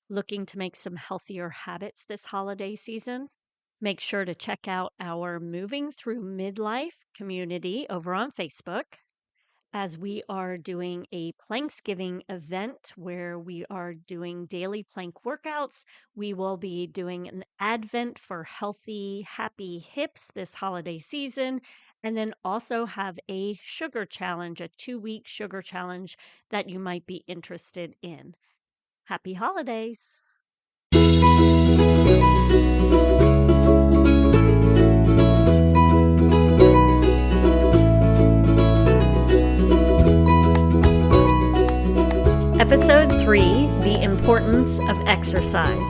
Looking to make some healthier habits this holiday season? Make sure to check out our Moving Through Midlife community over on Facebook, as we are doing a Planksgiving event where we are doing daily plank workouts. We will be doing an Advent for healthy, happy hips this holiday season, and then also have a sugar challenge, a 2-week sugar challenge that you might be interested in. Happy holidays! Episode 3, The Importance of Exercise.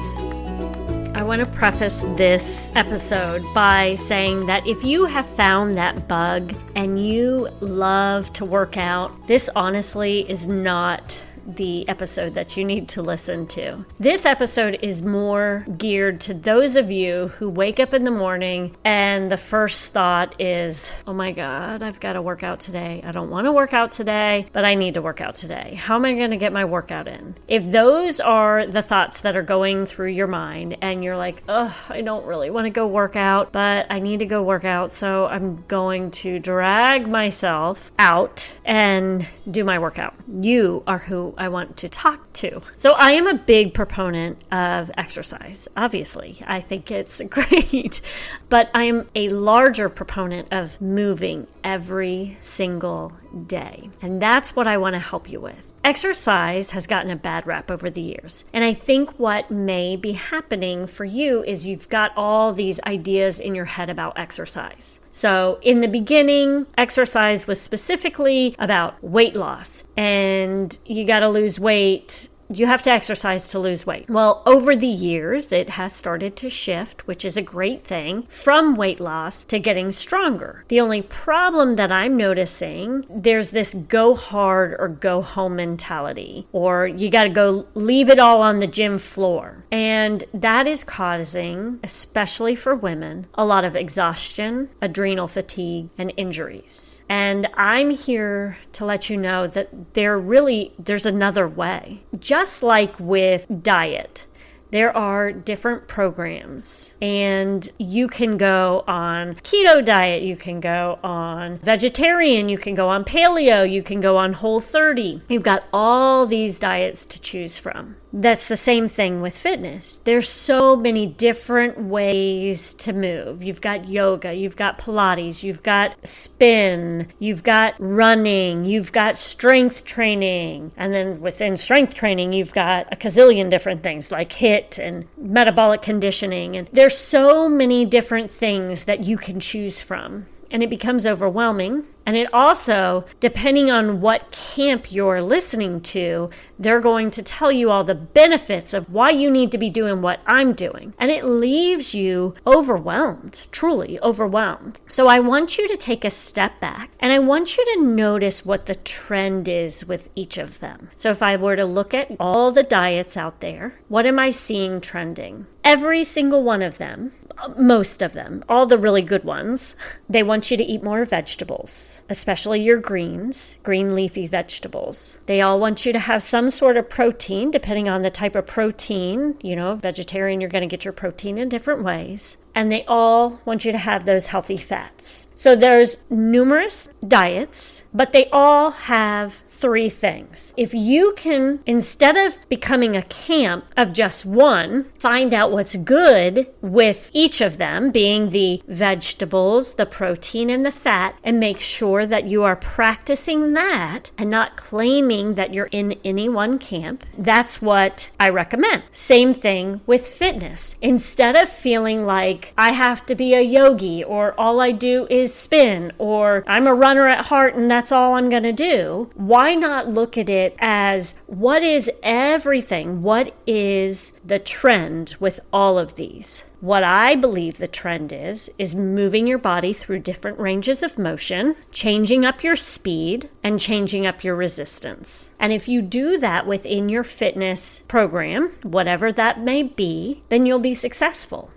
I want to preface this episode by saying that if you have found that bug and you love to work out, this honestly is not the episode that you need to listen to. This episode is more geared to those of you who wake up in the morning and the first thought is, oh my God, I've got to work out today. I don't want to work out today, but I need to work out today. How am I going to get my workout in? If those are the thoughts that are going through your mind and you're like, oh, I don't really want to go work out, but I need to go work out, so I'm going to drag myself out and do my workout. You are who I want to talk to. So I am a big proponent of exercise. Obviously, I think it's great, but I am a larger proponent of moving every single day. And that's what I want to help you with. Exercise has gotten a bad rap over the years. And I think what may be happening for you is you've got all these ideas in your head about exercise. So in the beginning, exercise was specifically about weight loss, and you got to lose weight. You have to exercise to lose weight. Well, over the years, it has started to shift, which is a great thing, from weight loss to getting stronger. The only problem that I'm noticing, there's this go hard or go home mentality, or you got to go leave it all on the gym floor. And that is causing, especially for women, a lot of exhaustion, adrenal fatigue, and injuries. And I'm here to let you know that there's another way. Just like with diet, there are different programs, and you can go on keto diet, you can go on vegetarian, you can go on paleo, you can go on Whole30. You've got all these diets to choose from. That's the same thing with fitness. There's so many different ways to move. You've got yoga, you've got Pilates, you've got spin, you've got running, you've got strength training. And then within strength training, you've got a gazillion different things like HIIT and metabolic conditioning. And there's so many different things that you can choose from. And it becomes overwhelming. And it also, depending on what camp you're listening to, they're going to tell you all the benefits of why you need to be doing what I'm doing. And it leaves you overwhelmed, truly overwhelmed. So I want you to take a step back and I want you to notice what the trend is with each of them. So if I were to look at all the diets out there, what am I seeing trending? Every single one of them, most of them, all the really good ones, they want you to eat more vegetables, especially your greens, green leafy vegetables. They all want you to have some sort of protein, depending on the type of protein. You know, vegetarian, you're going to get your protein in different ways. And they all want you to have those healthy fats. So there's numerous diets, but they all have 3 things. If you can, instead of becoming a camp of just one, find out what's good with each of them, being the vegetables, the protein, and the fat, and make sure that you are practicing that and not claiming that you're in any one camp, that's what I recommend. Same thing with fitness. Instead of feeling like I have to be a yogi, or all I do is spin, or I'm a runner at heart and that's all I'm going to do, why not look at it as what is everything? What is the trend with all of these? What I believe the trend is moving your body through different ranges of motion, changing up your speed, and changing up your resistance. And if you do that within your fitness program, whatever that may be, then you'll be successful.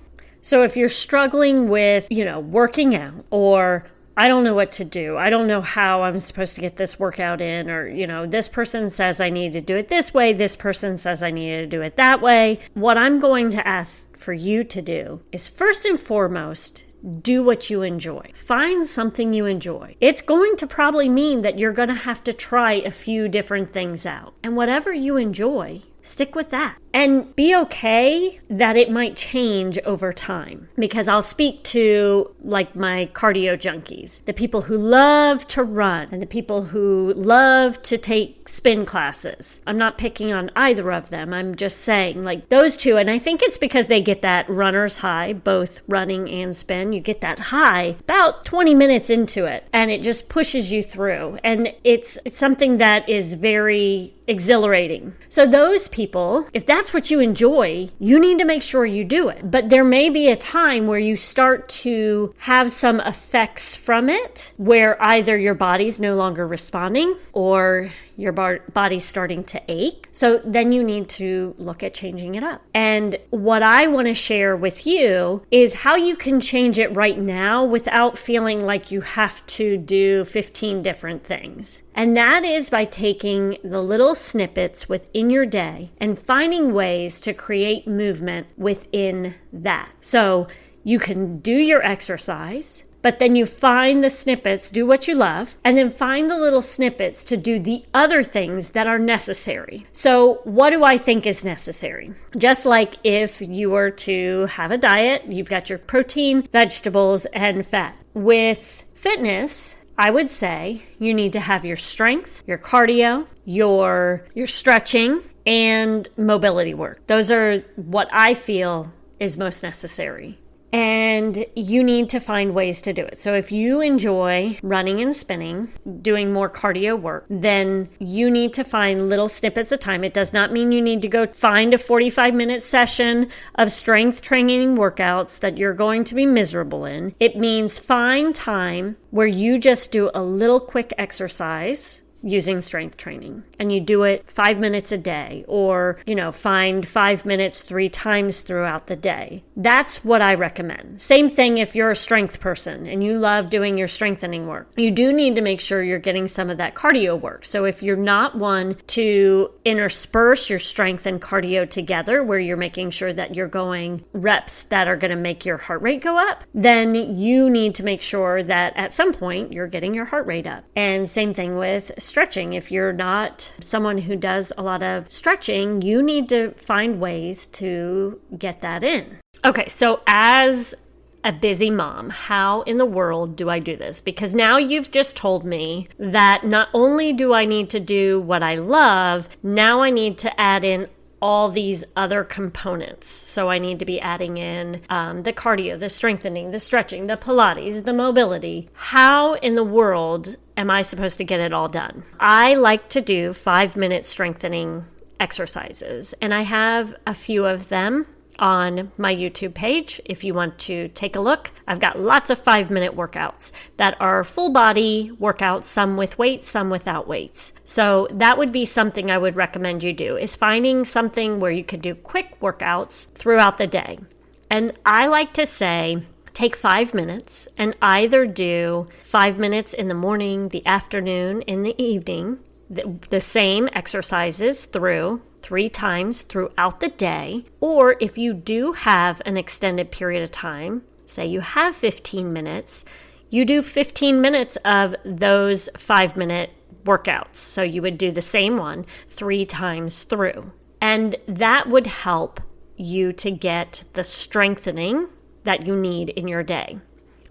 So if you're struggling with, working out or I don't know what to do. I don't know how I'm supposed to get this workout in, or, this person says I need to do it this way. This person says I need to do it that way. What I'm going to ask for you to do is, first and foremost, do what you enjoy. Find something you enjoy. It's going to probably mean that you're going to have to try a few different things out. And whatever you enjoy, stick with that. And be okay that it might change over time. Because I'll speak to like my cardio junkies, the people who love to run and the people who love to take spin classes. I'm not picking on either of them. I'm just saying like those two. And I think it's because they get that runner's high, both running and spin. You get that high about 20 minutes into it and it just pushes you through. And it's something that is very exhilarating. So those people, if that's what you enjoy, you need to make sure you do it. But there may be a time where you start to have some effects from it, where either your body's no longer responding or your body's starting to ache. So then you need to look at changing it up. And what I want to share with you is how you can change it right now without feeling like you have to do 15 different things. And that is by taking the little snippets within your day and finding ways to create movement within that. So you can do your exercise, but then you find the snippets, do what you love, and then find the little snippets to do the other things that are necessary. So what do I think is necessary? Just like if you were to have a diet, you've got your protein, vegetables, and fat. With fitness, I would say you need to have your strength, your cardio, your stretching, and mobility work. Those are what I feel is most necessary. And you need to find ways to do it. So if you enjoy running and spinning, doing more cardio work, then you need to find little snippets of time. It does not mean you need to go find a 45-minute session of strength training workouts that you're going to be miserable in. It means find time where you just do a little quick exercise using strength training, and you do it 5 minutes a day, or find 5 minutes 3 times throughout the day. That's what I recommend. Same thing if you're a strength person and you love doing your strengthening work. You do need to make sure you're getting some of that cardio work. So if you're not one to intersperse your strength and cardio together, where you're making sure that you're going reps that are going to make your heart rate go up, then you need to make sure that at some point you're getting your heart rate up. And same thing with stretching. If you're not someone who does a lot of stretching, you need to find ways to get that in. Okay, so as a busy mom, how in the world do I do this? Because now you've just told me that not only do I need to do what I love, now I need to add in all these other components. So I need to be adding in the cardio, the strengthening, the stretching, the Pilates, the mobility. How in the world am I supposed to get it all done? I like to do 5-minute strengthening exercises, and I have a few of them on my YouTube page. If you want to take a look, I've got lots of 5-minute workouts that are full body workouts, some with weights, some without weights. So that would be something I would recommend you do, is finding something where you could do quick workouts throughout the day. And I like to say, take 5 minutes and either do 5 minutes in the morning, the afternoon, in the evening, the same exercises through 3 times throughout the day. Or if you do have an extended period of time, say you have 15 minutes, you do 15 minutes of those 5-minute workouts. So you would do the same one 3 times through. And that would help you to get the strengthening that you need in your day.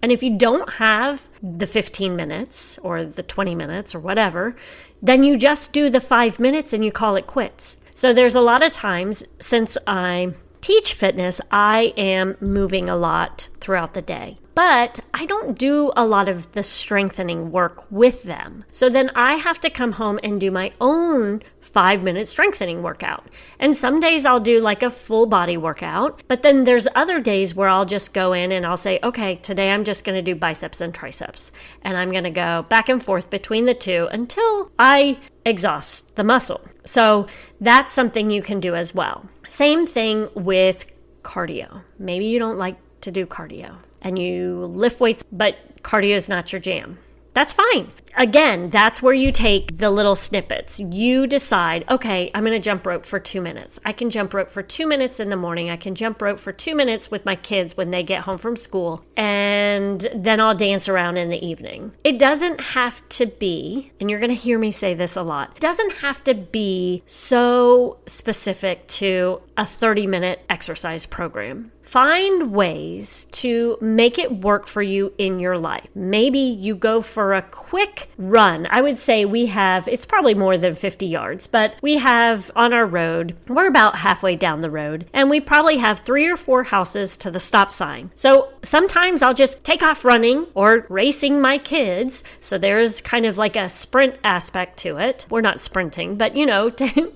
And if you don't have the 15 minutes or the 20 minutes or whatever, then you just do the 5 minutes and you call it quits. So there's a lot of times, since I teach fitness, I am moving a lot throughout the day. But I don't do a lot of the strengthening work with them. So then I have to come home and do my own 5-minute strengthening workout. And some days I'll do like a full body workout, but then there's other days where I'll just go in and I'll say, okay, today I'm just going to do biceps and triceps. And I'm going to go back and forth between the two until I exhaust the muscle. So that's something you can do as well. Same thing with cardio. Maybe you don't like to do cardio and you lift weights, but cardio is not your jam. That's fine. Again, that's where you take the little snippets. You decide, okay, I'm going to jump rope for 2 minutes. I can jump rope for 2 minutes in the morning. I can jump rope for 2 minutes with my kids when they get home from school. And then I'll dance around in the evening. It doesn't have to be, and you're going to hear me say this a lot, it doesn't have to be so specific to a 30-minute exercise program. Find ways to make it work for you in your life. Maybe you go for a quick run. I would say it's probably more than 50 yards, but we have on our road, we're about halfway down the road, and we probably have 3 or 4 houses to the stop sign. So sometimes I'll just take off running or racing my kids. So there's kind of like a sprint aspect to it. We're not sprinting, but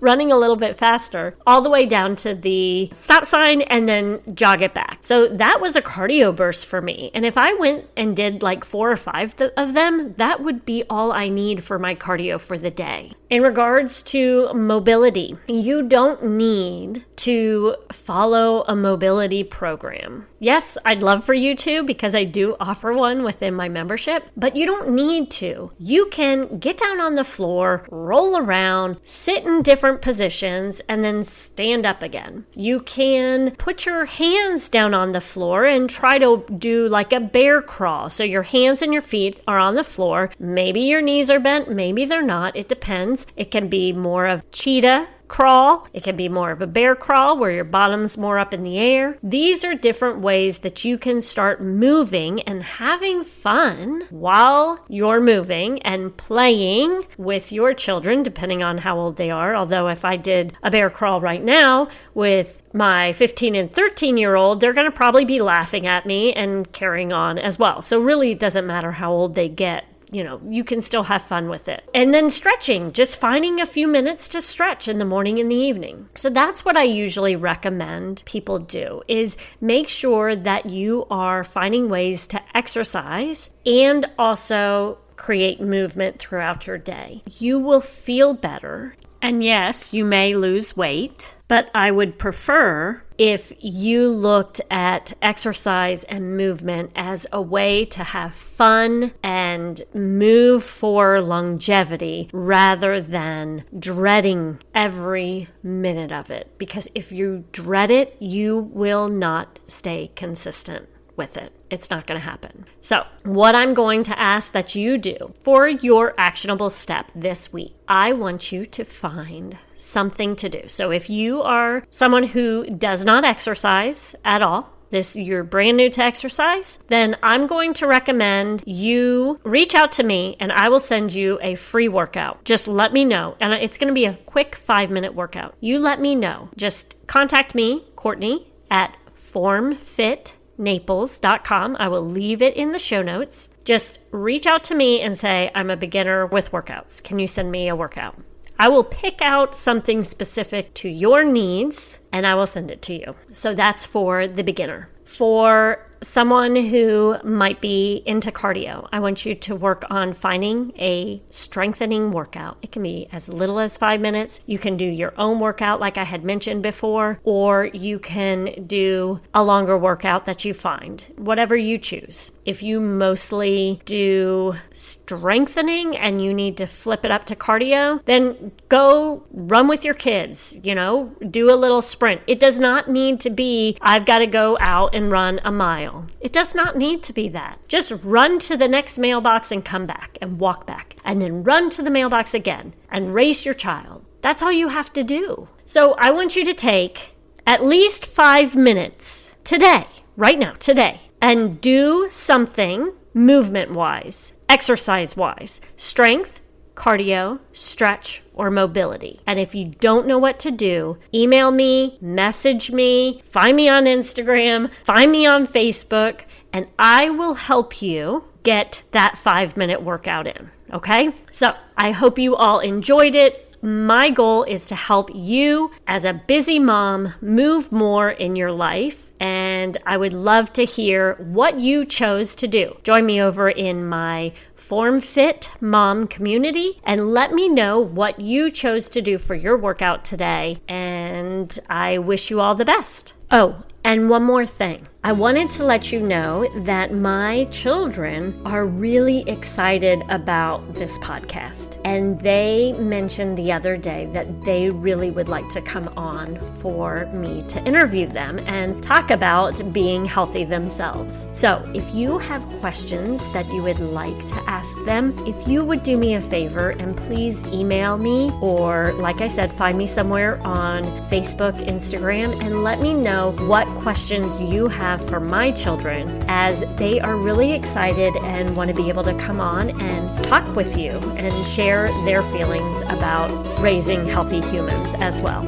running a little bit faster all the way down to the stop sign and then jog it back. So that was a cardio burst for me. And if I went and did like 4 or 5 of them, that would be all I need for my cardio for the day. In regards to mobility, you don't need to follow a mobility program. Yes, I'd love for you to, because I do offer one within my membership, but you don't need to. You can get down on the floor, roll around, sit in different positions, and then stand up again. You can put your hands down on the floor and try to do like a bear crawl. So your hands and your feet are on the floor. Maybe your knees are bent, maybe they're not. It depends. It can be more of cheetah crawl. It can be more of a bear crawl where your bottom's more up in the air. These are different ways that you can start moving and having fun while you're moving and playing with your children, depending on how old they are. Although if I did a bear crawl right now with my 15 and 13-year-old, they're going to probably be laughing at me and carrying on as well. So really, it doesn't matter how old they get. You can still have fun with it. And then stretching, just finding a few minutes to stretch in the morning and the evening. So that's what I usually recommend people do, is make sure that you are finding ways to exercise and also create movement throughout your day. You will feel better. And yes, you may lose weight, but I would prefer if you looked at exercise and movement as a way to have fun and move for longevity rather than dreading every minute of it. Because if you dread it, you will not stay consistent with it. It's not going to happen. So what I'm going to ask that you do for your actionable step this week, I want you to find something to do. So if you are someone who does not exercise at all, you're brand new to exercise, then I'm going to recommend you reach out to me and I will send you a free workout. Just let me know. And it's going to be a quick 5-minute workout. You let me know. Just contact me, Courtney, at formfitnaples.com. I will leave it in the show notes. Just reach out to me and say, I'm a beginner with workouts. Can you send me a workout? I will pick out something specific to your needs and I will send it to you. So that's for the beginner. For someone who might be into cardio, I want you to work on finding a strengthening workout. It can be as little as 5 minutes. You can do your own workout like I had mentioned before, or you can do a longer workout that you find, whatever you choose. If you mostly do strengthening and you need to flip it up to cardio, then go run with your kids, do a little sprint. It does not need to be, I've got to go out and run a mile. It does not need to be that. Just run to the next mailbox and come back and walk back, and then run to the mailbox again and race your child. That's all you have to do. So I want you to take at least 5 minutes today, right now, today, and do something movement-wise, exercise-wise, strength, cardio, stretch, or mobility. And if you don't know what to do, email me, message me, find me on Instagram, find me on Facebook, and I will help you get that 5-minute workout in. Okay? So I hope you all enjoyed it. My goal is to help you as a busy mom move more in your life, and I would love to hear what you chose to do. Join me over in my Form Fit Mom community and let me know what you chose to do for your workout today, and I wish you all the best. Oh, and one more thing. I wanted to let you know that my children are really excited about this podcast. And they mentioned the other day that they really would like to come on for me to interview them and talk about being healthy themselves. So if you have questions that you would like to ask them, if you would do me a favor and please email me, or like I said, find me somewhere on Facebook, Instagram, and let me know what questions you have for my children, as they are really excited and want to be able to come on and talk with you and share their feelings about raising healthy humans as well.